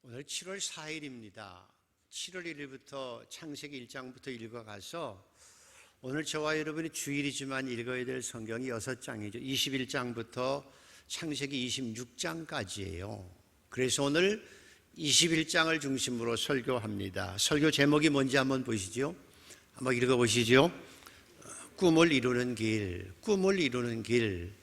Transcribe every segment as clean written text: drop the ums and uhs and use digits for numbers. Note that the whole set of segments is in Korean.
오늘 7월 4일입니다. 7월 1일부터 창세기 1장부터 읽어가서 오늘 저와 여러분이 주일이지만 읽어야 될 성경이 6장이죠. 21장부터 창세기 26장까지예요. 그래서 오늘 21장을 중심으로 설교합니다. 설교 제목이 뭔지 한번 보시죠. 한번 읽어보시죠. 꿈을 이루는 길, 꿈을 이루는 길.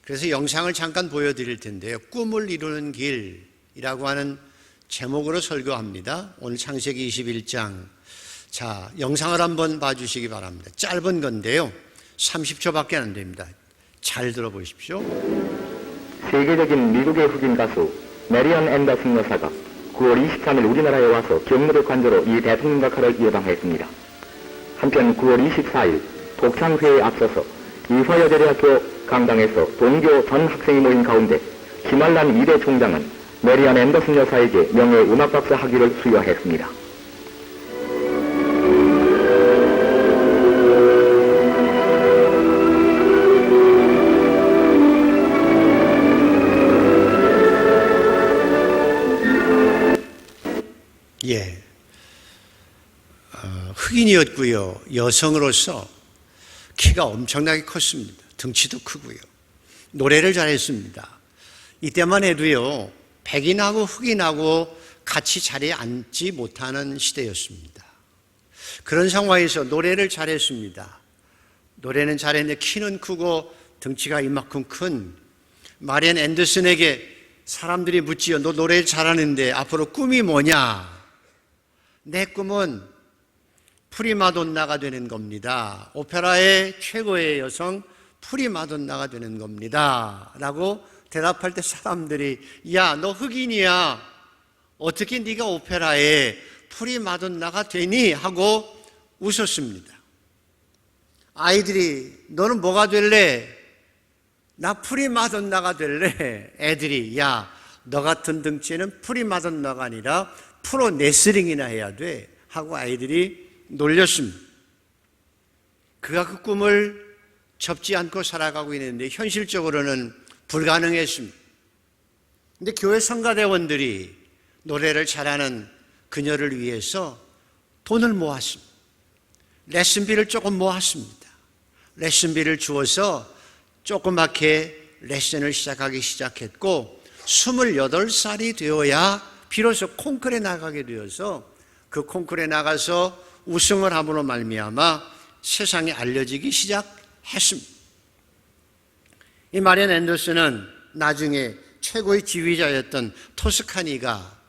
그래서 영상을 잠깐 보여드릴 텐데요. 꿈을 이루는 길이라고 하는 제목으로 설교합니다. 오늘 창세기 21장. 자, 영상을 한번 봐주시기 바랍니다. 짧은 건데요. 30초밖에 안 됩니다. 잘 들어보십시오. 세계적인 미국의 흑인 가수 메리언 앤더슨 여사가 9월 23일 우리나라에 와서 경무대 관저로 이 대통령 각하를 예방했습니다. 한편 9월 24일 독창회에 앞서서 이화여자대학교 강당에서 동교 전 학생이 모인 가운데 김한란 2대 총장은 메리언 앤더슨 여사에게 명예 음악박사 학위를 수여했습니다. 흑인이었고요. 여성으로서 키가 엄청나게 컸습니다. 덩치도 크고요. 노래를 잘했습니다. 이때만 해도요, 백인하고 흑인하고 같이 자리에 앉지 못하는 시대였습니다. 그런 상황에서 노래를 잘했습니다. 노래는 잘했는데 키는 크고 덩치가 이만큼 큰 마리언 앤더슨에게 사람들이 묻지요. 너 노래 잘하는데 앞으로 꿈이 뭐냐? 내 꿈은 프리마돈나가 되는 겁니다. 오페라의 최고의 여성 프리마돈나가 되는 겁니다. 라고 대답할 때 사람들이 야, 너 흑인이야. 어떻게 네가 오페라의 프리마돈나가 되니? 하고 웃었습니다. 아이들이 너는 뭐가 될래? 나 프리마돈나가 될래? 애들이 야, 너 같은 덩치에는 프리마돈나가 아니라 프로 레슬링이나 해야 돼. 하고 아이들이 놀렸습니다. 그가 그 꿈을 접지 않고 살아가고 있는데 현실적으로는 불가능했습니다. 근데 교회 성가대원들이 노래를 잘하는 그녀를 위해서 돈을 모았습니다. 레슨비를 조금 모았습니다. 레슨비를 주어서 조그맣게 레슨을 시작했고 28살이 되어야 비로소 콩쿨에 나가게 되어서 그 콩쿨에 나가서 우승을 함으로 말미암아 세상에 알려지기 시작했습니다. 이 마리언 앤더슨은 나중에 최고의 지휘자였던 토스카니가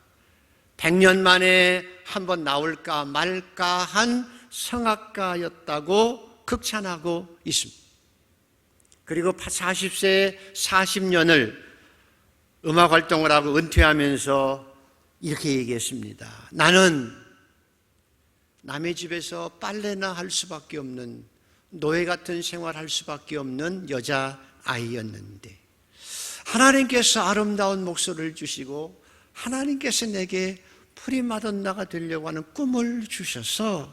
100년 만에 한번 나올까 말까 한 성악가였다고 극찬하고 있습니다. 그리고 40세에 40년을 음악 활동을 하고 은퇴하면서 이렇게 얘기했습니다. 나는 남의 집에서 빨래나 할 수밖에 없는 노예 같은 생활할 수밖에 없는 여자아이였는데 하나님께서 아름다운 목소리를 주시고 하나님께서 내게 프리마돈나가 되려고 하는 꿈을 주셔서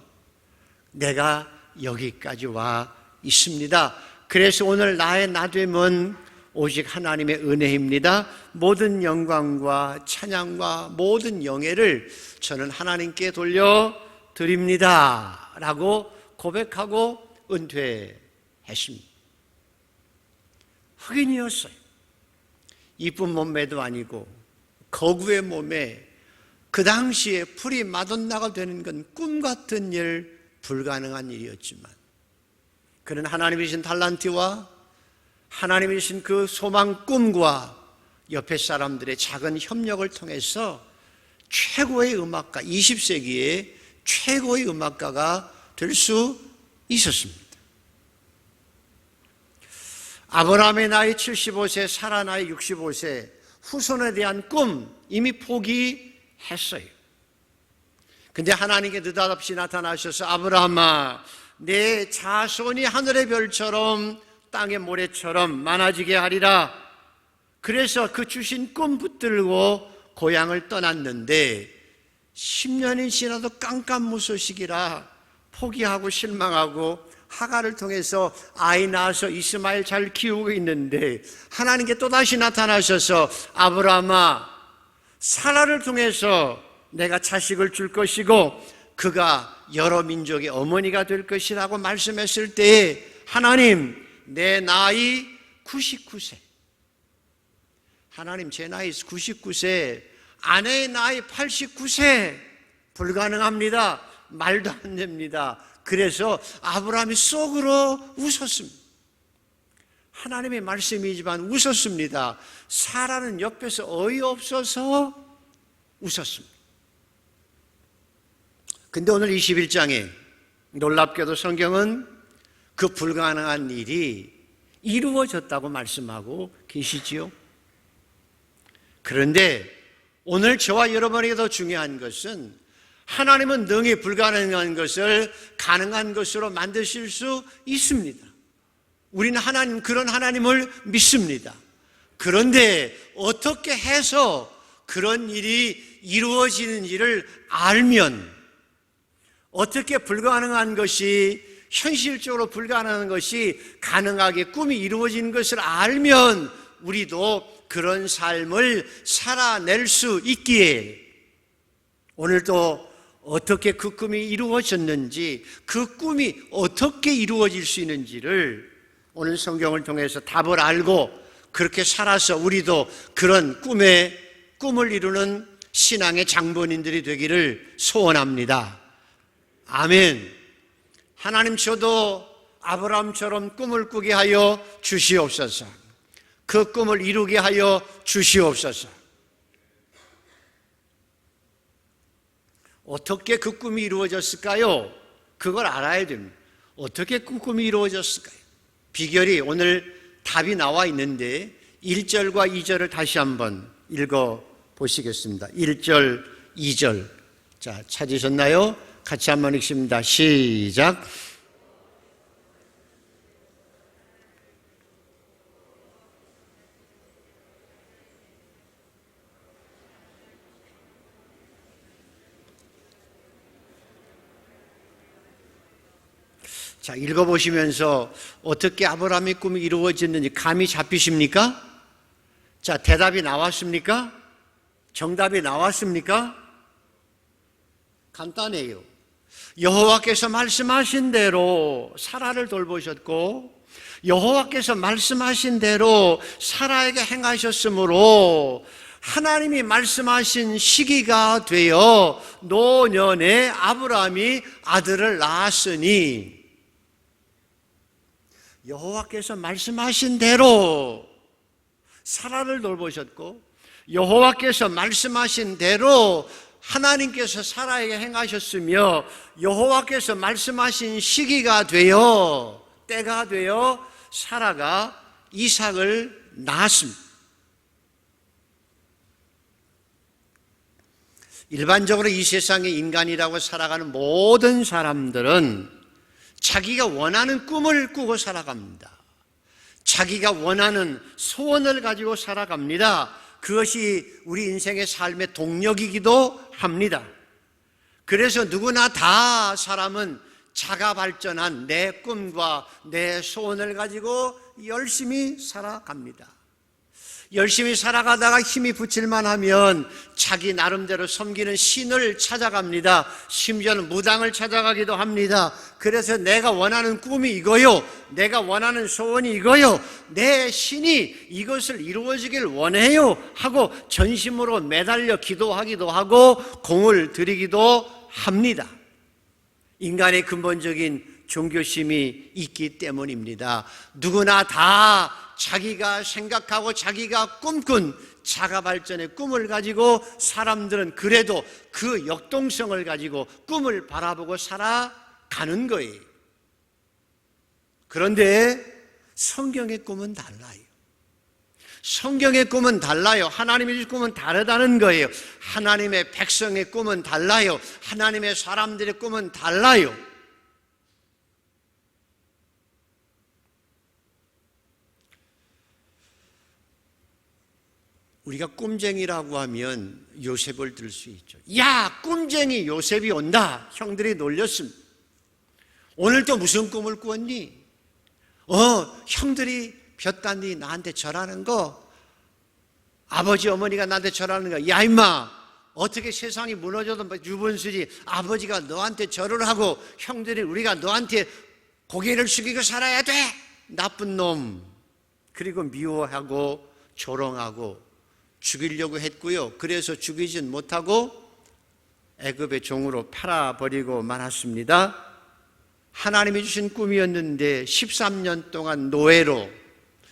내가 여기까지 와 있습니다. 그래서 오늘 나의 나됨은 오직 하나님의 은혜입니다. 모든 영광과 찬양과 모든 영예를 저는 하나님께 돌려드립니다. 라고 고백하고 은퇴했습니다. 흑인이었어요. 이쁜 몸매도 아니고 거구의 몸에 그 당시에 프리마돈나가 되는 건 꿈 같은 일, 불가능한 일이었지만 그는 하나님이 주신 달란트와 하나님이 주신 그 소망 꿈과 옆에 사람들의 작은 협력을 통해서 최고의 음악가, 20세기의 최고의 음악가가 될 수 있었습니다. 아브라함의 나이 75세, 사라 나이 65세, 후손에 대한 꿈 이미 포기했어요. 근데 하나님께 느닷없이 나타나셔서 아브라함아, 내 자손이 하늘의 별처럼 땅의 모래처럼 많아지게 하리라. 그래서 그 주신 꿈 붙들고 고향을 떠났는데 10년이 지나도 깜깜무소식이라 포기하고 실망하고 하가를 통해서 아이 낳아서 이스마엘 잘 키우고 있는데 하나님께 또다시 나타나셔서 아브라함아, 사라를 통해서 내가 자식을 줄 것이고 그가 여러 민족의 어머니가 될 것이라고 말씀했을 때에 하나님, 내 나이 99세, 하나님 제 나이 99세, 아내의 나이 89세, 불가능합니다. 말도 안 됩니다. 그래서 아브라함이 속으로 웃었습니다. 하나님의 말씀이지만 웃었습니다. 사라는 옆에서 어이없어서 웃었습니다. 근데 오늘 21장에 놀랍게도 성경은 그 불가능한 일이 이루어졌다고 말씀하고 계시지요. 그런데 오늘 저와 여러분에게 더 중요한 것은 하나님은 능히 불가능한 것을 가능한 것으로 만드실 수 있습니다. 우리는 하나님, 그런 하나님을 믿습니다. 그런데 어떻게 해서 그런 일이 이루어지는지를 알면, 어떻게 불가능한 것이, 현실적으로 불가능한 것이 가능하게 꿈이 이루어지는 것을 알면 우리도 그런 삶을 살아낼 수 있기에 오늘도 어떻게 그 꿈이 이루어졌는지, 그 꿈이 어떻게 이루어질 수 있는지를 오늘 성경을 통해서 답을 알고 그렇게 살아서 우리도 그런 꿈을 이루는 신앙의 장본인들이 되기를 소원합니다. 아멘. 하나님, 저도 아브라함처럼 꿈을 꾸게 하여 주시옵소서. 그 꿈을 이루게 하여 주시옵소서. 어떻게 그 꿈이 이루어졌을까요? 그걸 알아야 됩니다. 어떻게 그 꿈이 이루어졌을까요? 비결이 오늘 답이 나와 있는데 1절과 2절을 다시 한번 읽어 보시겠습니다. 1절, 2절. 자, 찾으셨나요? 같이 한번 읽습니다. 시작. 자, 읽어보시면서 어떻게 아브라함의 꿈이 이루어졌는지 감이 잡히십니까? 자, 대답이 나왔습니까? 정답이 나왔습니까? 간단해요. 여호와께서 말씀하신 대로 사라를 돌보셨고, 여호와께서 말씀하신 대로 사라에게 행하셨으므로 하나님이 말씀하신 시기가 되어 노년에 아브라함이 아들을 낳았으니, 여호와께서 말씀하신 대로 사라를 돌보셨고, 여호와께서 말씀하신 대로 하나님께서 사라에게 행하셨으며, 여호와께서 말씀하신 시기가 되어, 때가 되어 사라가 이삭을 낳았습니다. 일반적으로 이 세상에 인간이라고 살아가는 모든 사람들은 자기가 원하는 꿈을 꾸고 살아갑니다. 자기가 원하는 소원을 가지고 살아갑니다. 그것이 우리 인생의 삶의 동력이기도 합니다. 그래서 누구나 다 사람은 자가 발전한 내 꿈과 내 소원을 가지고 열심히 살아갑니다. 열심히 살아가다가 힘이 붙일만 하면 자기 나름대로 섬기는 신을 찾아갑니다. 심지어는 무당을 찾아가기도 합니다. 그래서 내가 원하는 꿈이 이거요, 내가 원하는 소원이 이거요, 내 신이 이것을 이루어지길 원해요 하고 전심으로 매달려 기도하기도 하고 공을 들이기도 합니다. 인간의 근본적인 종교심이 있기 때문입니다. 누구나 다 자기가 생각하고 자기가 꿈꾼 자가발전의 꿈을 가지고 사람들은 그래도 그 역동성을 가지고 꿈을 바라보고 살아가는 거예요. 그런데 성경의 꿈은 달라요. 성경의 꿈은 달라요. 하나님의 꿈은 다르다는 거예요. 하나님의 백성의 꿈은 달라요. 하나님의 사람들의 꿈은 달라요. 우리가 꿈쟁이라고 하면 요셉을 들 수 있죠. 야, 꿈쟁이 요셉이 온다. 형들이 놀렸습니다. 오늘 또 무슨 꿈을 꾸었니? 형들이 볕단디 나한테 절하는 거 아버지 어머니가 나한테 절하는 거야. 야 임마, 어떻게 세상이 무너져도 유분수지. 아버지가 너한테 절을 하고 형들이 우리가 너한테 고개를 숙이고 살아야 돼. 나쁜 놈. 그리고 미워하고 조롱하고 죽이려고 했고요. 그래서 죽이진 못하고 애굽의 종으로 팔아버리고 말았습니다. 하나님이 주신 꿈이었는데 13년 동안 노예로,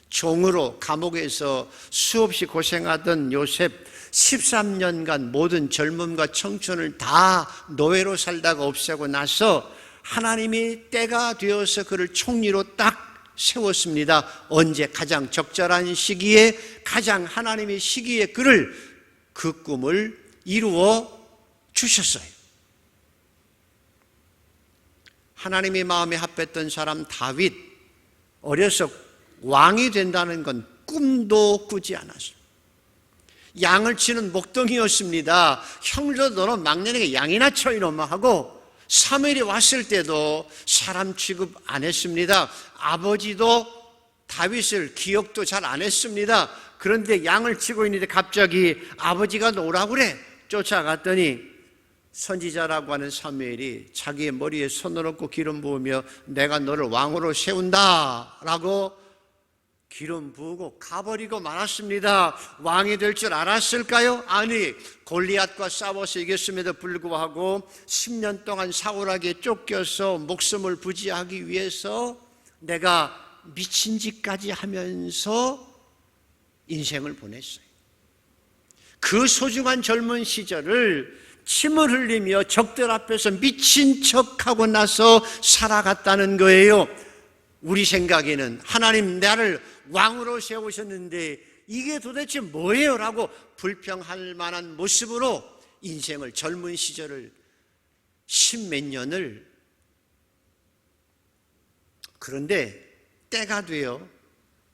종으로 감옥에서 수없이 고생하던 요셉, 13년간 모든 젊음과 청춘을 다 노예로 살다가 없애고 나서 하나님이 때가 되어서 그를 총리로 딱 세웠습니다. 언제? 가장 적절한 시기에, 가장 하나님의 시기에 그를, 그 꿈을 이루어 주셨어요. 하나님의 마음에 합했던 사람 다윗, 어려서 왕이 된다는 건 꿈도 꾸지 않았어요. 양을 치는 목동이었습니다. 형도 너는 막내에게 양이나 쳐 이놈아 하고, 사무엘이 왔을 때도 사람 취급 안 했습니다. 아버지도 다윗을 기억도 잘 안 했습니다. 그런데 양을 치고 있는데 갑자기 아버지가 오라고 그래. 쫓아갔더니 선지자라고 하는 사무엘이 자기의 머리에 손을 얹고 기름 부으며 내가 너를 왕으로 세운다 라고 기름 부으고 가버리고 말았습니다. 왕이 될 줄 알았을까요? 아니, 골리앗과 싸워서 이겼음에도 불구하고 10년 동안 사울에게 쫓겨서 목숨을 부지하기 위해서 내가 미친 짓까지 하면서 인생을 보냈어요. 그 소중한 젊은 시절을 침을 흘리며 적들 앞에서 미친 척하고 나서 살아갔다는 거예요. 우리 생각에는 하나님 나를 왕으로 세우셨는데 이게 도대체 뭐예요? 라고 불평할 만한 모습으로 인생을, 젊은 시절을 10몇 년을, 그런데 때가 되어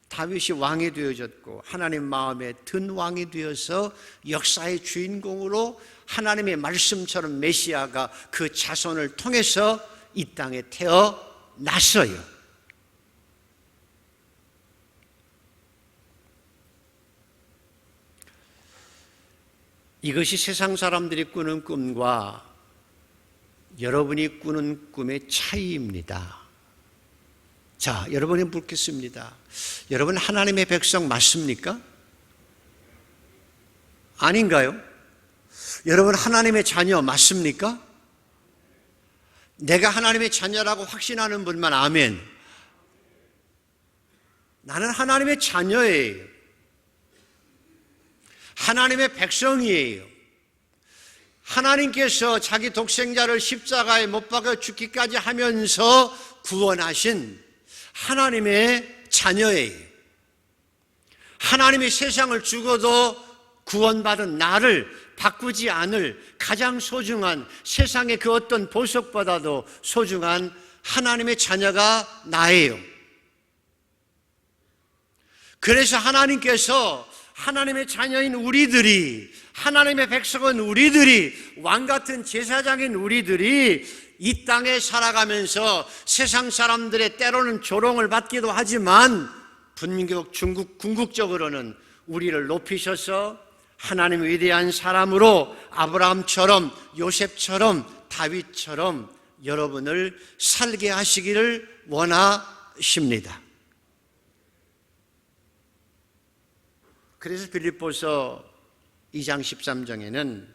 다윗이 왕이 되어졌고 하나님 마음에 든 왕이 되어서 역사의 주인공으로 하나님의 말씀처럼 메시아가 그 자손을 통해서 이 땅에 태어났어요. 이것이 세상 사람들이 꾸는 꿈과 여러분이 꾸는 꿈의 차이입니다. 자, 여러분이 묻겠습니다. 여러분 하나님의 백성 맞습니까? 아닌가요? 여러분 하나님의 자녀 맞습니까? 내가 하나님의 자녀라고 확신하는 분만 아멘. 나는 하나님의 자녀예요. 하나님의 백성이에요. 하나님께서 자기 독생자를 십자가에 못 박아 죽기까지 하면서 구원하신 하나님의 자녀예요. 하나님이 세상을 죽어도 구원받은 나를 바꾸지 않을 가장 소중한, 세상의 그 어떤 보석보다도 소중한 하나님의 자녀가 나예요. 그래서 하나님께서 하나님의 자녀인 우리들이, 하나님의 백성은 우리들이, 왕같은 제사장인 우리들이 이 땅에 살아가면서 세상 사람들의 때로는 조롱을 받기도 하지만 궁극적으로는 우리를 높이셔서 하나님의 위대한 사람으로 아브라함처럼, 요셉처럼, 다윗처럼 여러분을 살게 하시기를 원하십니다. 그래서 빌립보서 2장 13장에는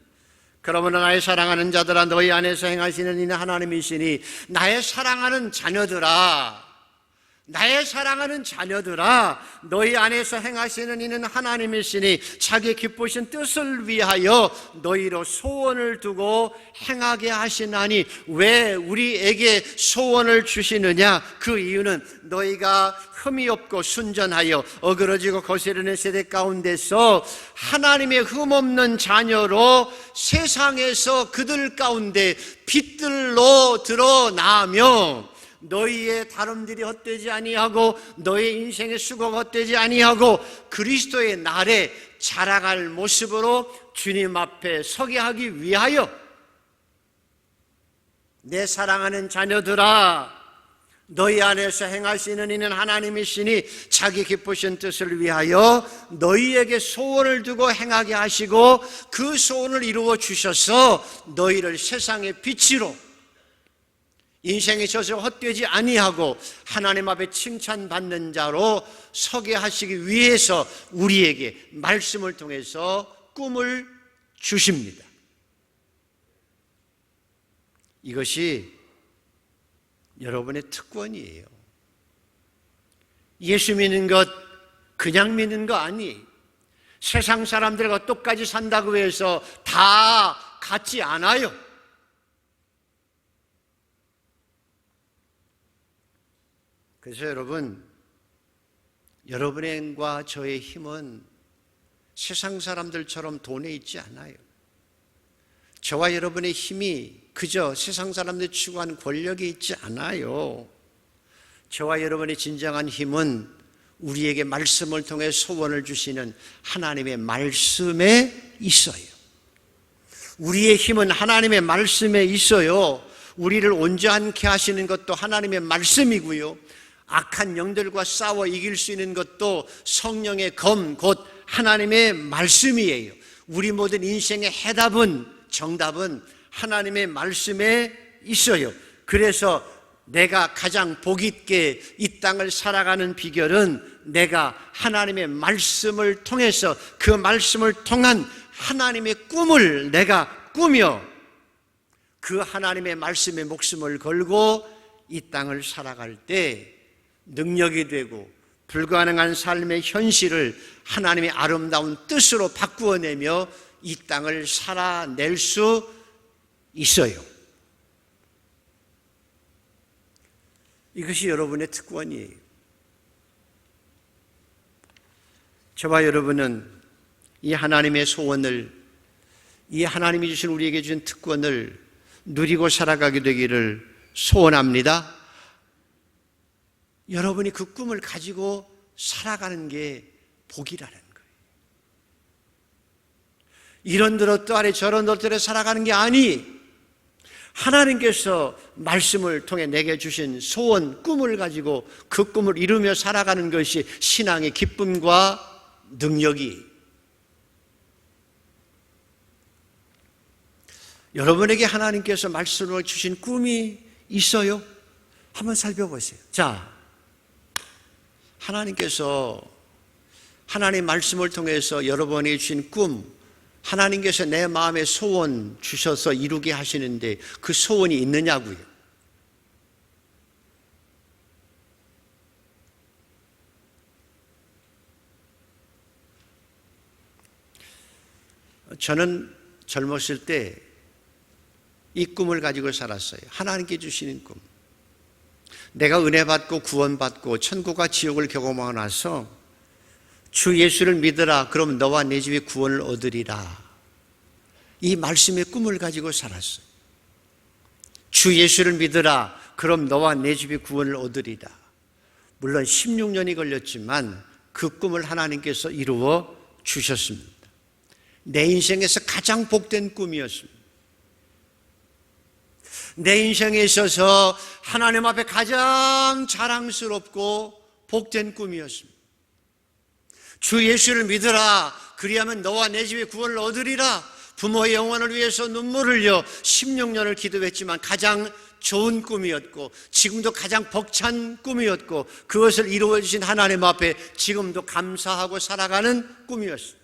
그러므로 나의 사랑하는 자들아 너희 안에서 행하시는 이는 하나님이시니 나의 사랑하는 자녀들아, 나의 사랑하는 자녀들아 너희 안에서 행하시는 이는 하나님이시니 자기 기쁘신 뜻을 위하여 너희로 소원을 두고 행하게 하시나니. 왜 우리에게 소원을 주시느냐? 그 이유는 너희가 흠이 없고 순전하여 어그러지고 거스르는 세대 가운데서 하나님의 흠없는 자녀로 세상에서 그들 가운데 빛들로 드러나며 너희의 다름질이 헛되지 아니하고 너희 인생의 수고가 헛되지 아니하고 그리스도의 날에 자라갈 모습으로 주님 앞에 서게 하기 위하여 내 사랑하는 자녀들아 너희 안에서 행하시는 이는 하나님이시니 자기 기쁘신 뜻을 위하여 너희에게 소원을 두고 행하게 하시고 그 소원을 이루어 주셔서 너희를 세상의 빛으로 인생의 젖을 헛되지 아니하고 하나님 앞에 칭찬받는 자로 서게 하시기 위해서 우리에게 말씀을 통해서 꿈을 주십니다. 이것이 여러분의 특권이에요. 예수 믿는 것 그냥 믿는 거 아니에요. 세상 사람들과 똑같이 산다고 해서 다 같지 않아요. 그래서 여러분과 저의 힘은 세상 사람들처럼 돈에 있지 않아요. 저와 여러분의 힘이 그저 세상 사람들이 추구하는 권력이 있지 않아요. 저와 여러분의 진정한 힘은 우리에게 말씀을 통해 소원을 주시는 하나님의 말씀에 있어요. 우리의 힘은 하나님의 말씀에 있어요. 우리를 온전케 하시는 것도 하나님의 말씀이고요. 악한 영들과 싸워 이길 수 있는 것도 성령의 검, 곧 하나님의 말씀이에요. 우리 모든 인생의 정답은 하나님의 말씀에 있어요. 그래서 내가 가장 복 있게 이 땅을 살아가는 비결은 내가 하나님의 말씀을 통해서 그 말씀을 통한 하나님의 꿈을 내가 꾸며 그 하나님의 말씀에 목숨을 걸고 이 땅을 살아갈 때 능력이 되고 불가능한 삶의 현실을 하나님의 아름다운 뜻으로 바꾸어내며 이 땅을 살아낼 수 있어요. 이것이 여러분의 특권이에요. 저와 여러분은 이 하나님의 소원을, 이 하나님이 주신 우리에게 주신 특권을 누리고 살아가게 되기를 소원합니다. 여러분이 그 꿈을 가지고 살아가는 게 복이라는 거예요. 이런 들었도 아래 저런 들었도 살아가는 게 아니, 하나님께서 말씀을 통해 내게 주신 소원, 꿈을 가지고 그 꿈을 이루며 살아가는 것이 신앙의 기쁨과 능력이. 여러분에게 하나님께서 말씀을 주신 꿈이 있어요? 한번 살펴보세요. 자, 하나님께서 하나님 말씀을 통해서 여러분에게 주신 꿈, 하나님께서 내 마음에 소원 주셔서 이루게 하시는데 그 소원이 있느냐고요. 저는 젊었을 때 이 꿈을 가지고 살았어요. 하나님께 주시는 꿈. 내가 은혜 받고 구원 받고 천국과 지옥을 경험하고 나서 주 예수를 믿으라. 그럼 너와 내 집이 구원을 얻으리라. 이 말씀의 꿈을 가지고 살았어요. 주 예수를 믿으라. 그럼 너와 내 집이 구원을 얻으리라. 물론 16년이 걸렸지만 그 꿈을 하나님께서 이루어 주셨습니다. 내 인생에서 가장 복된 꿈이었습니다. 내 인생에 있어서 하나님 앞에 가장 자랑스럽고 복된 꿈이었습니다. 주 예수를 믿으라. 그리하면 너와 내 집에 구원을 얻으리라. 부모의 영혼을 위해서 눈물을 흘려 16년을 기도했지만 가장 좋은 꿈이었고 지금도 가장 벅찬 꿈이었고 그것을 이루어 주신 하나님 앞에 지금도 감사하고 살아가는 꿈이었습니다.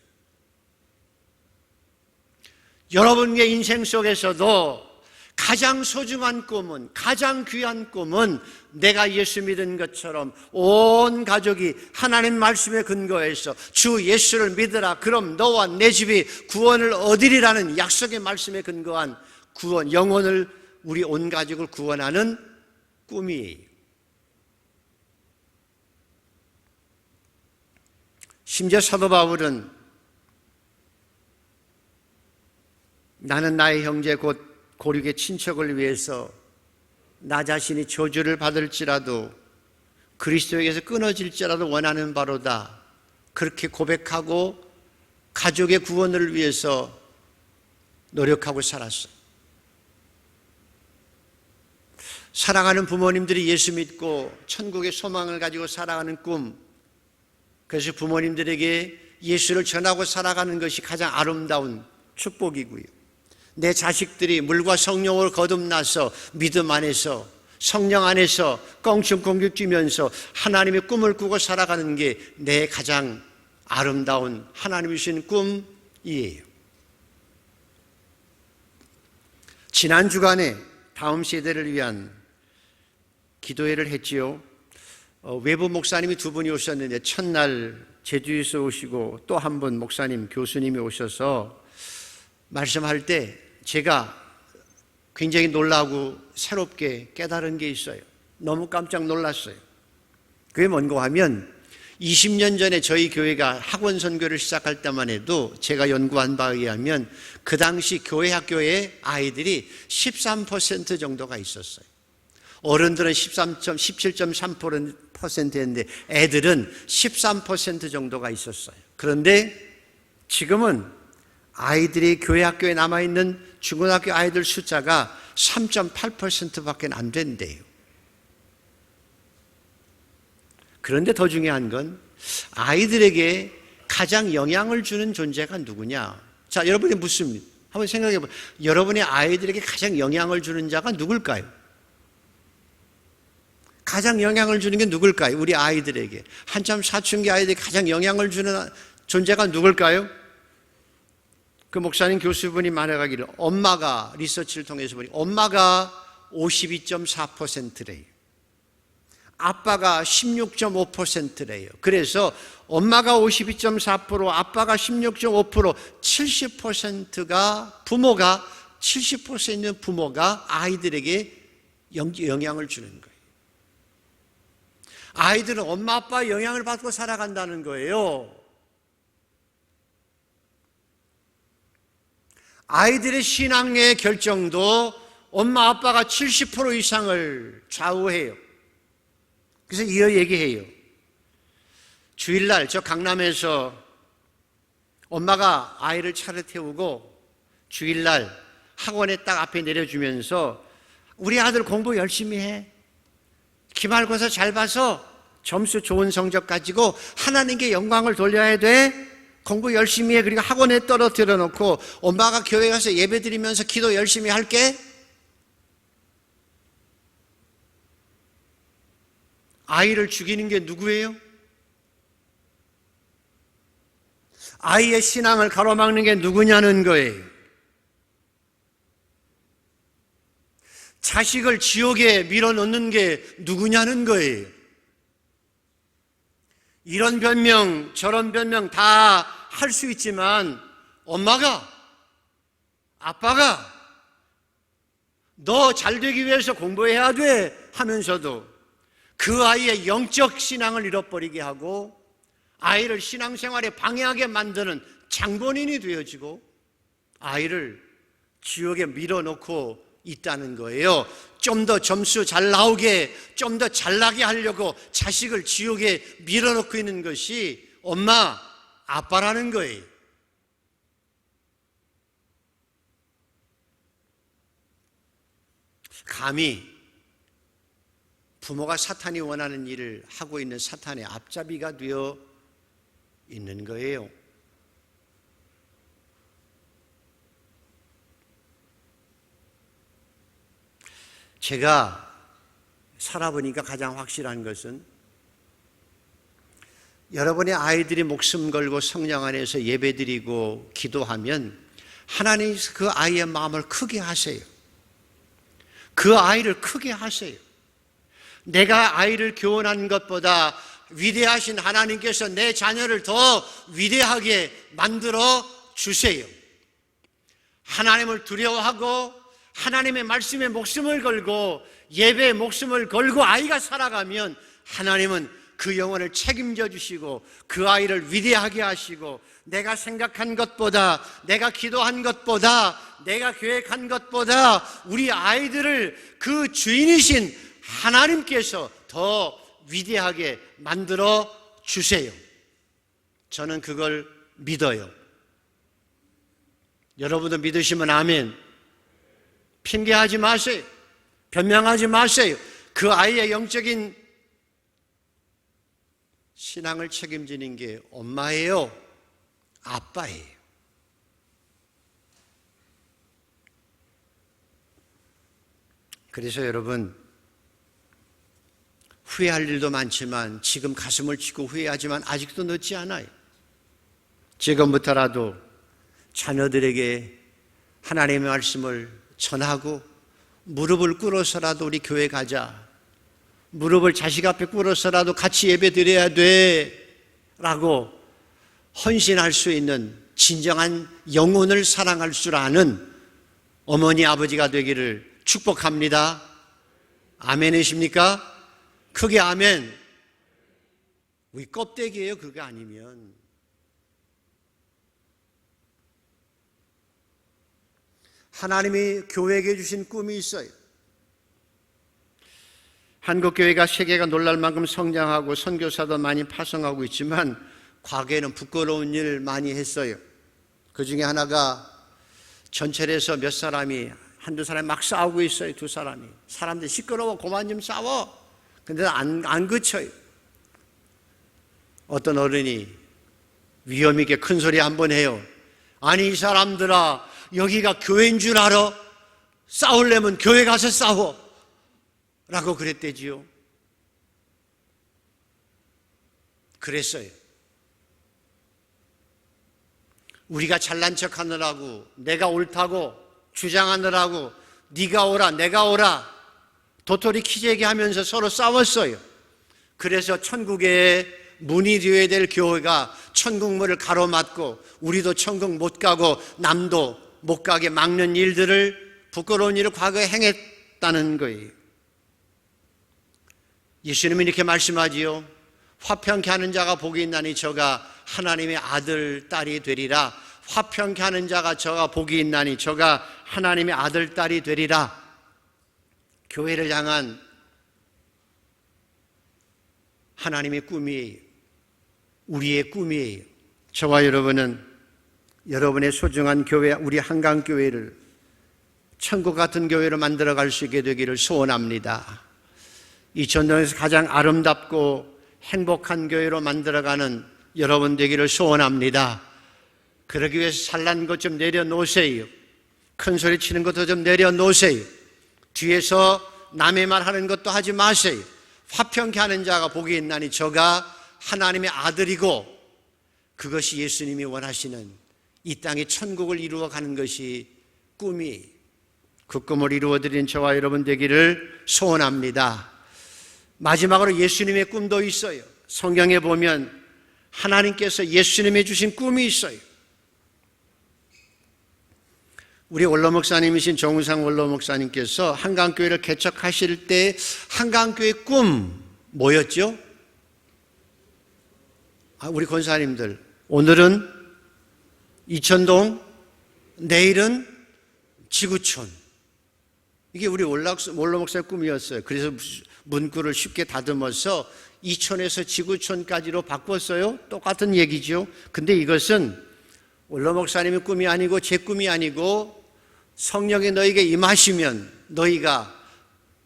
여러분의 인생 속에서도 가장 소중한 꿈은, 가장 귀한 꿈은 내가 예수 믿은 것처럼 온 가족이 하나님 말씀에 근거해서 주 예수를 믿으라. 그럼 너와 내 집이 구원을 얻으리라는 약속의 말씀에 근거한 구원, 영혼을, 우리 온 가족을 구원하는 꿈이에요. 심지어 사도 바울은 나는 나의 형제 곧 고륙의 친척을 위해서 나 자신이 저주를 받을지라도 그리스도에게서 끊어질지라도 원하는 바로다. 그렇게 고백하고 가족의 구원을 위해서 노력하고 살았어요. 사랑하는 부모님들이 예수 믿고 천국의 소망을 가지고 살아가는 꿈, 그래서 부모님들에게 예수를 전하고 살아가는 것이 가장 아름다운 축복이고요. 내 자식들이 물과 성령으로 거듭나서 믿음 안에서 성령 안에서 껑충껑충 뛰면서 하나님의 꿈을 꾸고 살아가는 게 내 가장 아름다운 하나님이 주신 꿈이에요. 지난 주간에 다음 세대를 위한 기도회를 했지요. 외부 목사님이 두 분이 오셨는데 첫날 제주에서 오시고 또 한 분 목사님 교수님이 오셔서 말씀할 때 제가 굉장히 놀라고 새롭게 깨달은 게 있어요. 너무 깜짝 놀랐어요. 그게 뭔가 하면 20년 전에 저희 교회가 학원 선교를 시작할 때만 해도 제가 연구한 바에 의하면 그 당시 교회 학교에 아이들이 13% 정도가 있었어요. 어른들은 17.3%였는데 애들은 13% 정도가 있었어요. 그런데 지금은 아이들이 교회 학교에 남아있는 중고등학교 아이들 숫자가 3.8%밖에 안 된대요. 그런데 더 중요한 건 아이들에게 가장 영향을 주는 존재가 누구냐? 자, 여러분이 묻습니다. 한번 생각해 보세요. 여러분의 아이들에게 가장 영향을 주는 자가 누굴까요? 가장 영향을 주는 게 누굴까요? 우리 아이들에게. 한참 사춘기 아이들에게 가장 영향을 주는 존재가 누굴까요? 그 목사님 교수분이 말해가기를 엄마가 리서치를 통해서 보니 엄마가 52.4%래요. 아빠가 16.5%래요. 그래서 엄마가 52.4%, 아빠가 16.5%, 70%가 부모가 70% 있는 부모가 아이들에게 영향을 주는 거예요. 아이들은 엄마 아빠의 영향을 받고 살아간다는 거예요. 아이들의 신앙의 결정도 엄마 아빠가 70% 이상을 좌우해요. 그래서 이어 얘기해요. 주일날 저 강남에서 엄마가 아이를 차를 태우고 주일날 학원에 딱 앞에 내려주면서 우리 아들 공부 열심히 해. 기말고사 잘 봐서 점수 좋은 성적 가지고 하나님께 영광을 돌려야 돼. 공부 열심히 해. 그리고 학원에 떨어뜨려 놓고 엄마가 교회 가서 예배 드리면서 기도 열심히 할게. 아이를 죽이는 게 누구예요? 아이의 신앙을 가로막는 게 누구냐는 거예요. 자식을 지옥에 밀어넣는 게 누구냐는 거예요. 이런 변명 저런 변명 다 할 수 있지만 엄마가 아빠가 너 잘 되기 위해서 공부해야 돼 하면서도 그 아이의 영적 신앙을 잃어버리게 하고 아이를 신앙생활에 방해하게 만드는 장본인이 되어지고 아이를 지옥에 밀어넣고 있다는 거예요. 좀 더 점수 잘 나오게, 좀 더 잘나게 하려고 자식을 지옥에 밀어넣고 있는 것이 엄마, 아빠라는 거예요. 감히 부모가 사탄이 원하는 일을 하고 있는 사탄의 앞잡이가 되어 있는 거예요. 제가 살아보니까 가장 확실한 것은 여러분의 아이들이 목숨 걸고 성령 안에서 예배드리고 기도하면 하나님께서 그 아이의 마음을 크게 하세요. 그 아이를 크게 하세요. 내가 아이를 교훈한 것보다 위대하신 하나님께서 내 자녀를 더 위대하게 만들어 주세요. 하나님을 두려워하고 하나님의 말씀에 목숨을 걸고 예배에 목숨을 걸고 아이가 살아가면 하나님은 그 영혼을 책임져 주시고 그 아이를 위대하게 하시고 내가 생각한 것보다 내가 기도한 것보다 내가 계획한 것보다 우리 아이들을 그 주인이신 하나님께서 더 위대하게 만들어 주세요. 저는 그걸 믿어요. 여러분도 믿으시면 아멘. 핑계하지 마세요. 변명하지 마세요. 그 아이의 영적인 신앙을 책임지는 게 엄마예요, 아빠예요. 그래서 여러분, 후회할 일도 많지만 지금 가슴을 치고 후회하지만 아직도 늦지 않아요. 지금부터라도 자녀들에게 하나님의 말씀을 전하고 무릎을 꿇어서라도 우리 교회 가자, 무릎을 자식 앞에 꿇어서라도 같이 예배 드려야 돼 라고 헌신할 수 있는 진정한 영혼을 사랑할 줄 아는 어머니 아버지가 되기를 축복합니다. 아멘이십니까? 크게 아멘. 우리 껍데기예요, 그거 아니면. 하나님이 교회에게 주신 꿈이 있어요. 한국교회가 세계가 놀랄 만큼 성장하고 선교사도 많이 파송하고 있지만 과거에는 부끄러운 일 많이 했어요. 그 중에 하나가 전철에서 몇 사람이 한두 사람이 막 싸우고 있어요. 두 사람이. 사람들이 시끄러워, 그만 좀 싸워. 근데 안 그쳐요. 어떤 어른이 위험 있게 큰 소리 한번 해요. 아니 이 사람들아, 여기가 교회인 줄 알아? 싸우려면 교회 가서 싸워 라고 그랬대지요. 그랬어요. 우리가 잘난 척 하느라고, 내가 옳다고 주장하느라고 네가 오라 내가 오라 도토리 키재기 하면서 서로 싸웠어요. 그래서 천국에 문이 되어야 될 교회가 천국문을 가로막고 우리도 천국 못 가고 남도 못 가게 막는 일들을, 부끄러운 일을 과거에 행했다는 거예요. 예수님은 이렇게 말씀하지요. 화평케 하는 자가 복이 있나니 저가 하나님의 아들 딸이 되리라. 화평케 하는 자가 저가 복이 있나니 저가 하나님의 아들 딸이 되리라. 교회를 향한 하나님의 꿈이에요. 우리의 꿈이에요. 저와 여러분은 여러분의 소중한 교회, 우리 한강교회를 천국 같은 교회로 만들어갈 수 있게 되기를 소원합니다. 이 전동에서 가장 아름답고 행복한 교회로 만들어가는 여러분 되기를 소원합니다. 그러기 위해서 잘난 것 좀 내려놓으세요. 큰 소리 치는 것도 좀 내려놓으세요. 뒤에서 남의 말 하는 것도 하지 마세요. 화평케 하는 자가 복이 있나니 저가 하나님의 아들이고, 그것이 예수님이 원하시는 이 땅의 천국을 이루어가는 것이 꿈이, 그 꿈을 이루어드린 저와 여러분 되기를 소원합니다. 마지막으로 예수님의 꿈도 있어요. 성경에 보면 하나님께서 예수님이 주신 꿈이 있어요. 우리 원로 목사님이신 정우상 원로 목사님께서 한강교회를 개척하실 때 한강교회 꿈 뭐였죠? 우리 권사님들, 오늘은 이천동, 내일은 지구촌. 이게 우리 원로 목사의 꿈이었어요. 그래서 문구를 쉽게 다듬어서 이촌에서 지구촌까지로 바꿨어요. 똑같은 얘기죠. 근데 이것은 원로 목사님의 꿈이 아니고 제 꿈이 아니고, 성령이 너에게 임하시면 너희가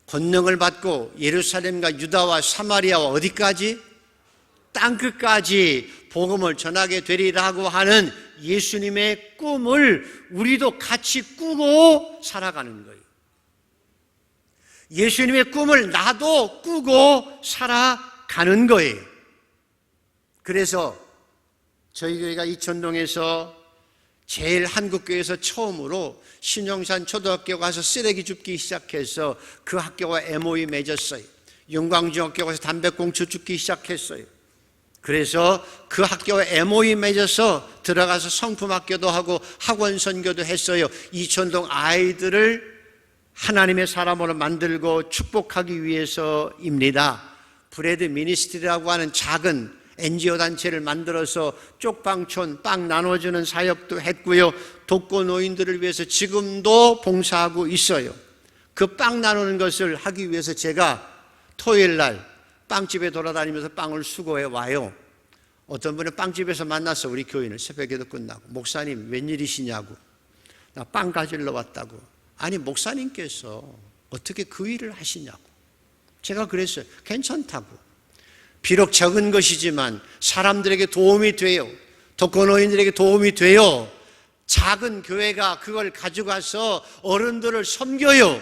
권능을 받고 예루살렘과 유다와 사마리아와 어디까지? 땅끝까지 복음을 전하게 되리라고 하는 예수님의 꿈을 우리도 같이 꾸고 살아가는 거예요. 예수님의 꿈을 나도 꾸고 살아가는 거예요. 그래서 저희 교회가 이천동에서 제일 한국교회에서 처음으로 신영산 초등학교 가서 쓰레기 줍기 시작해서 그 학교와 MOU 맺었어요. 영광중학교 가서 담배꽁초 줍기 시작했어요. 그래서 그 학교와 MOU 맺어서 들어가서 성품학교도 하고 학원 선교도 했어요. 이천동 아이들을 하나님의 사람으로 만들고 축복하기 위해서입니다. 브레드 미니스트리라고 하는 작은 NGO 단체를 만들어서 쪽방촌 빵 나눠주는 사역도 했고요. 독거 노인들을 위해서 지금도 봉사하고 있어요. 그 빵 나누는 것을 하기 위해서 제가 토요일 날 빵집에 돌아다니면서 빵을 수거해 와요. 어떤 분은 빵집에서 만났어. 우리 교인을 새벽에도 끝나고. 목사님 웬일이시냐고. 나 빵 가지러 왔다고. 아니 목사님께서 어떻게 그 일을 하시냐고. 제가 그랬어요. 괜찮다고. 비록 적은 것이지만 사람들에게 도움이 돼요. 독거노인들에게 도움이 돼요. 작은 교회가 그걸 가져가서 어른들을 섬겨요.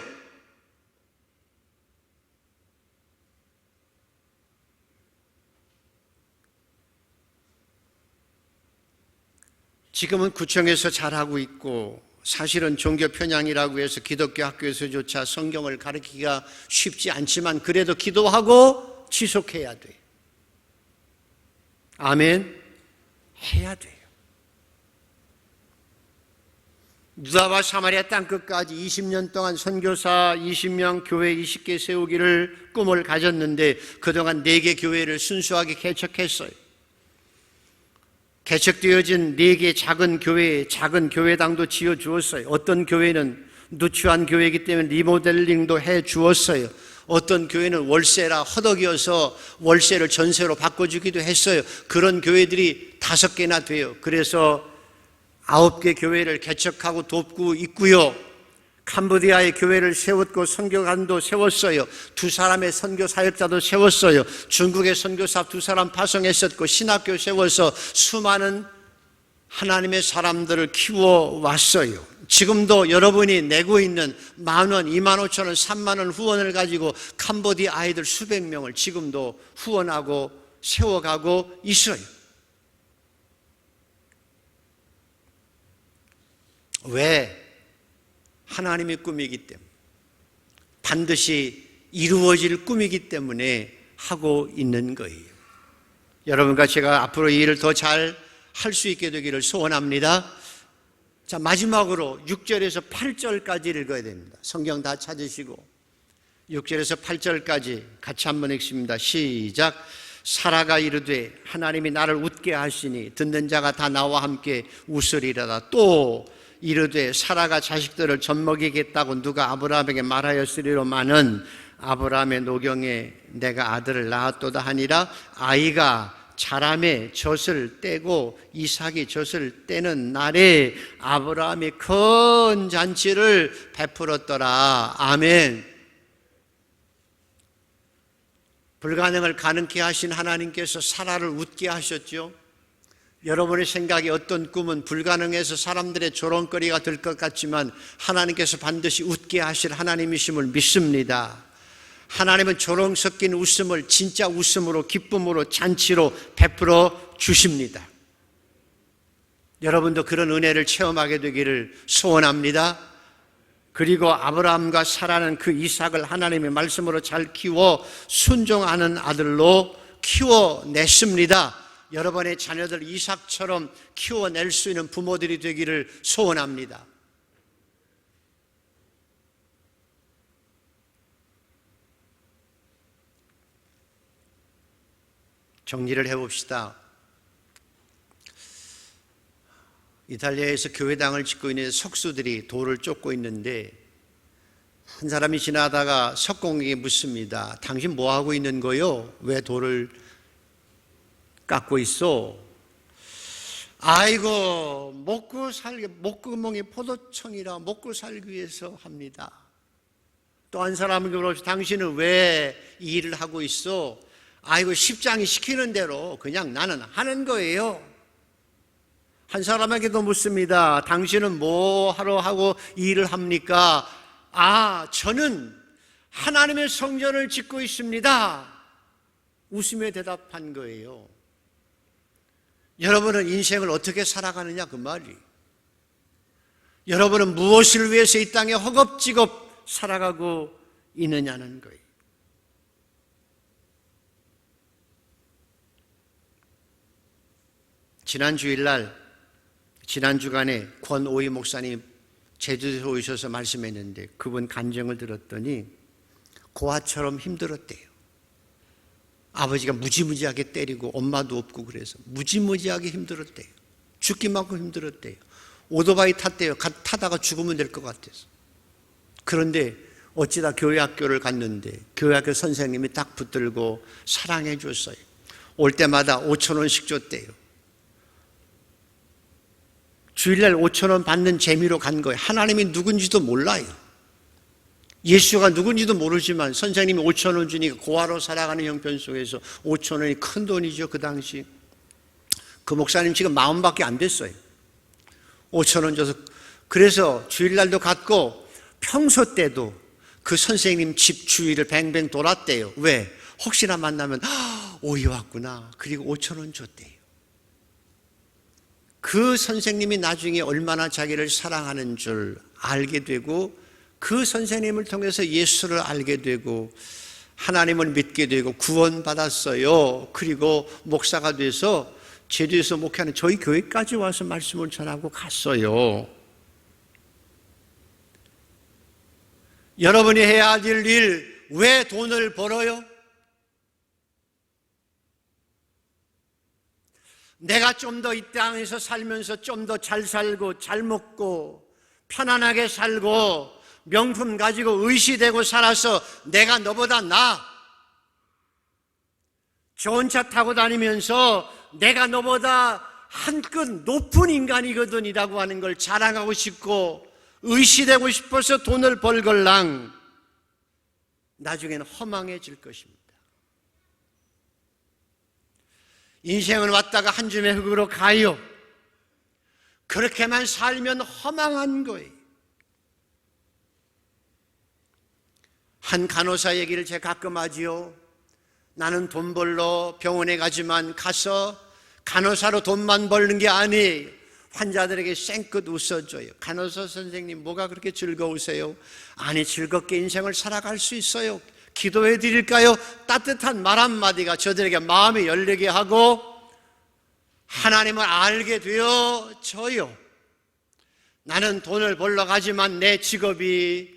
지금은 구청에서 잘하고 있고 사실은 종교 편향이라고 해서 기독교 학교에서조차 성경을 가르치기가 쉽지 않지만 그래도 기도하고 지속해야 돼요. 아멘. 해야 돼요. 유다와 사마리아 땅끝까지 20년 동안 선교사 20명, 교회 20개 세우기를 꿈을 가졌는데 그동안 4개 교회를 순수하게 개척했어요. 개척되어진 4개 작은 교회당도 지어주었어요. 어떤 교회는 누추한 교회이기 때문에 리모델링도 해주었어요. 어떤 교회는 월세라 허덕이어서 월세를 전세로 바꿔주기도 했어요. 그런 교회들이 5개나 돼요. 그래서 9개 교회를 개척하고 돕고 있고요. 캄보디아의 교회를 세웠고 선교관도 세웠어요. 2사람의 선교 사역자도 세웠어요. 중국의 선교사 2사람 파송했었고 신학교 세워서 수많은 하나님의 사람들을 키워왔어요. 지금도 여러분이 내고 있는 10,000원, 25,000원, 30,000원 후원을 가지고 캄보디아 아이들 수백 명을 지금도 후원하고 세워가고 있어요. 왜? 하나님의 꿈이기 때문에, 반드시 이루어질 꿈이기 때문에 하고 있는 거예요. 여러분과 제가 앞으로 이 일을 더 잘 할 수 있게 되기를 소원합니다. 자, 마지막으로 6절에서 8절까지 읽어야 됩니다. 성경 다 찾으시고 6절에서 8절까지 같이 한번 읽습니다. 시작. 사라가 이르되 하나님이 나를 웃게 하시니 듣는 자가 다 나와 함께 웃으리라다. 또 이르되 사라가 자식들을 젖먹이겠다고 누가 아브라함에게 말하였으리로마는 아브라함의 노경에 내가 아들을 낳았도다 하니라. 아이가 자람에 젖을 떼고 이삭이 젖을 떼는 날에 아브라함이 큰 잔치를 베풀었더라. 아멘. 불가능을 가능케 하신 하나님께서 사라를 웃게 하셨죠. 여러분의 생각에 어떤 꿈은 불가능해서 사람들의 조롱거리가 될 것 같지만 하나님께서 반드시 웃게 하실 하나님이심을 믿습니다. 하나님은 조롱 섞인 웃음을 진짜 웃음으로, 기쁨으로, 잔치로 베풀어 주십니다. 여러분도 그런 은혜를 체험하게 되기를 소원합니다. 그리고 아브라함과 사라는 그 이삭을 하나님의 말씀으로 잘 키워 순종하는 아들로 키워냈습니다. 여러분의 자녀들 이삭처럼 키워낼 수 있는 부모들이 되기를 소원합니다. 정리를 해봅시다. 이탈리아에서 교회당을 짓고 있는 석수들이 돌을 쫓고 있는데 한 사람이 지나다가 석공에게 묻습니다. 당신 뭐 하고 있는 거요? 왜 돌을 깎고 있어? 아이고, 목구멍이 포도청이라 먹고 살기 위해서 합니다. 또 한 사람은 그러죠. 당신은 왜 이 일을 하고 있어? 아이고, 십장이 시키는 대로 그냥 나는 하는 거예요. 한 사람에게도 묻습니다. 당신은 뭐 하러 하고 이 일을 합니까? 저는 하나님의 성전을 짓고 있습니다. 웃으며 대답한 거예요. 여러분은 인생을 어떻게 살아가느냐 그 말이. 여러분은 무엇을 위해서 이 땅에 허겁지겁 살아가고 있느냐는 거예요. 지난 주일날, 지난 주간에 권오희 목사님 제주도에 오셔서 말씀했는데 그분 간증을 들었더니 고아처럼 힘들었대요. 아버지가 무지무지하게 때리고 엄마도 없고 그래서 무지무지하게 힘들었대요. 죽기만큼 힘들었대요. 오토바이 탔대요. 타다가 죽으면 될 것 같아서. 그런데 어찌다 교회 학교를 갔는데 교회 학교 선생님이 딱 붙들고 사랑해 줬어요. 올 때마다 5,000원씩 줬대요. 주일날 5,000원 받는 재미로 간 거예요. 하나님이 누군지도 몰라요. 예수가 누군지도 모르지만 선생님이 5,000원 주니까 고아로 살아가는 형편 속에서 5,000원이 큰 돈이죠. 그 당시. 그 목사님 지금 40밖에 안 됐어요. 5,000원 줘서. 그래서 주일날도 갔고 평소 때도 그 선생님 집 주위를 뱅뱅 돌았대요. 왜? 혹시나 만나면 오이 왔구나. 그리고 5,000원 줬대요. 그 선생님이 나중에 얼마나 자기를 사랑하는 줄 알게 되고 그 선생님을 통해서 예수를 알게 되고 하나님을 믿게 되고 구원받았어요. 그리고 목사가 돼서 제주에서 목회하는 저희 교회까지 와서 말씀을 전하고 갔어요. 여러분이 해야 될 일, 왜 돈을 벌어요? 내가 좀 더 이 땅에서 살면서 좀 더 잘 살고 잘 먹고 편안하게 살고 명품 가지고 의시되고 살아서 내가 너보다 나아. 좋은 차 타고 다니면서 내가 너보다 한 끗 높은 인간이거든이라고 하는 걸 자랑하고 싶고 의시되고 싶어서 돈을 벌걸랑 나중에는 허망해질 것입니다. 인생은 왔다가 한 줌의 흙으로 가요. 그렇게만 살면 허망한 거예요. 한 간호사 얘기를 제가 가끔 하지요. 나는 돈 벌러 병원에 가지만 가서 간호사로 돈만 벌는 게 아니에요. 환자들에게 쌩긋 웃어줘요. 간호사 선생님 뭐가 그렇게 즐거우세요? 아니 즐겁게 인생을 살아갈 수 있어요. 기도해 드릴까요? 따뜻한 말 한마디가 저들에게 마음이 열리게 하고 하나님을 알게 되어져요. 나는 돈을 벌러 가지만 내 직업이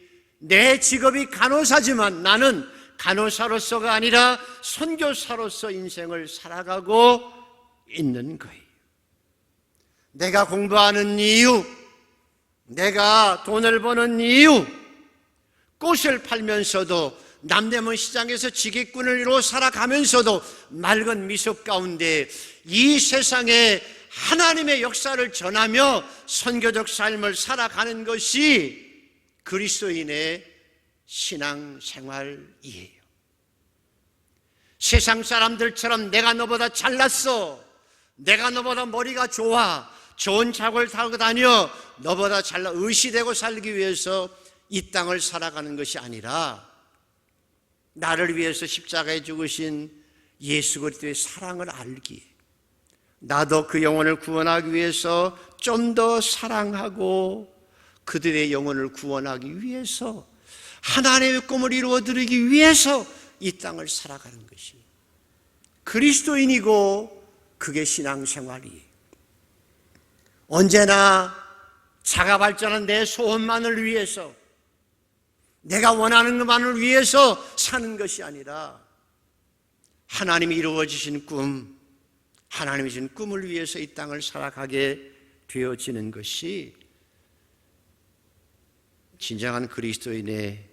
간호사지만 나는 간호사로서가 아니라 선교사로서 인생을 살아가고 있는 거예요. 내가 공부하는 이유, 내가 돈을 버는 이유, 꽃을 팔면서도 남대문 시장에서 지게꾼으로 살아가면서도 맑은 미소 가운데 이 세상에 하나님의 역사를 전하며 선교적 삶을 살아가는 것이 그리스도인의 신앙생활이에요. 세상 사람들처럼 내가 너보다 잘났어, 내가 너보다 머리가 좋아, 좋은 차를 타고 다녀, 너보다 잘나 의시되고 살기 위해서 이 땅을 살아가는 것이 아니라 나를 위해서 십자가에 죽으신 예수 그리스도의 사랑을 알기에 나도 그 영혼을 구원하기 위해서 좀 더 사랑하고 그들의 영혼을 구원하기 위해서 하나님의 꿈을 이루어드리기 위해서 이 땅을 살아가는 것이 그리스도인이고 그게 신앙생활이에요. 언제나 자가 발전한 내 소원만을 위해서 내가 원하는 것만을 위해서 사는 것이 아니라 하나님이 이루어지신 꿈, 하나님이 주신 꿈을 위해서 이 땅을 살아가게 되어지는 것이 진정한 그리스도인의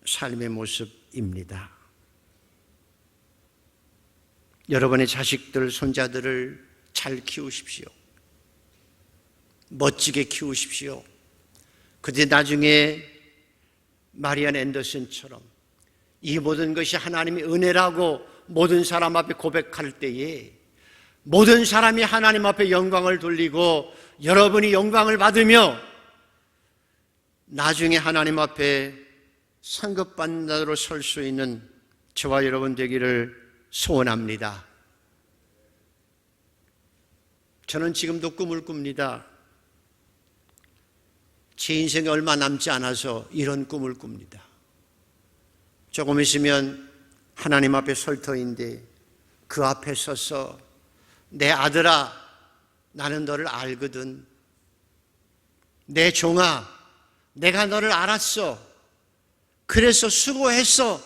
삶의 모습입니다. 여러분의 자식들, 손자들을 잘 키우십시오. 멋지게 키우십시오. 그때 나중에 마리안 앤더슨처럼 이 모든 것이 하나님의 은혜라고 모든 사람 앞에 고백할 때에 모든 사람이 하나님 앞에 영광을 돌리고 여러분이 영광을 받으며 나중에 하나님 앞에 상급받는 자로 설 수 있는 저와 여러분 되기를 소원합니다. 저는 지금도 꿈을 꿉니다. 제 인생에 얼마 남지 않아서 이런 꿈을 꿉니다. 조금 있으면 하나님 앞에 설 터인데 그 앞에 서서 내 아들아, 나는 너를 알거든. 내 종아, 내가 너를 알았어. 그래서 수고했어.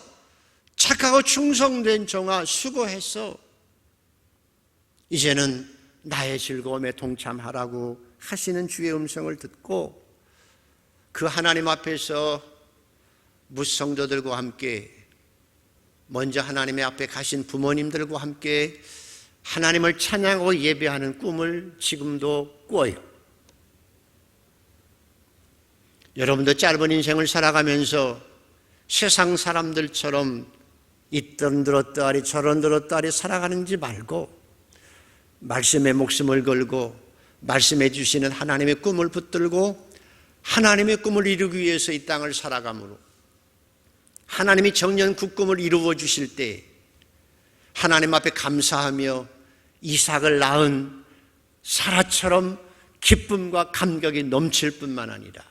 착하고 충성된 종아, 수고했어. 이제는 나의 즐거움에 동참하라고 하시는 주의 음성을 듣고 그 하나님 앞에서 무성도들과 함께 먼저 하나님의 앞에 가신 부모님들과 함께 하나님을 찬양하고 예배하는 꿈을 지금도 꿔요. 여러분도 짧은 인생을 살아가면서 세상 사람들처럼 있던 들었다리 저런 들었다리 살아가는지 말고 말씀에 목숨을 걸고 말씀해 주시는 하나님의 꿈을 붙들고 하나님의 꿈을 이루기 위해서 이 땅을 살아가므로 하나님이 정년 그 꿈을 이루어 주실 때 하나님 앞에 감사하며 이삭을 낳은 사라처럼 기쁨과 감격이 넘칠 뿐만 아니라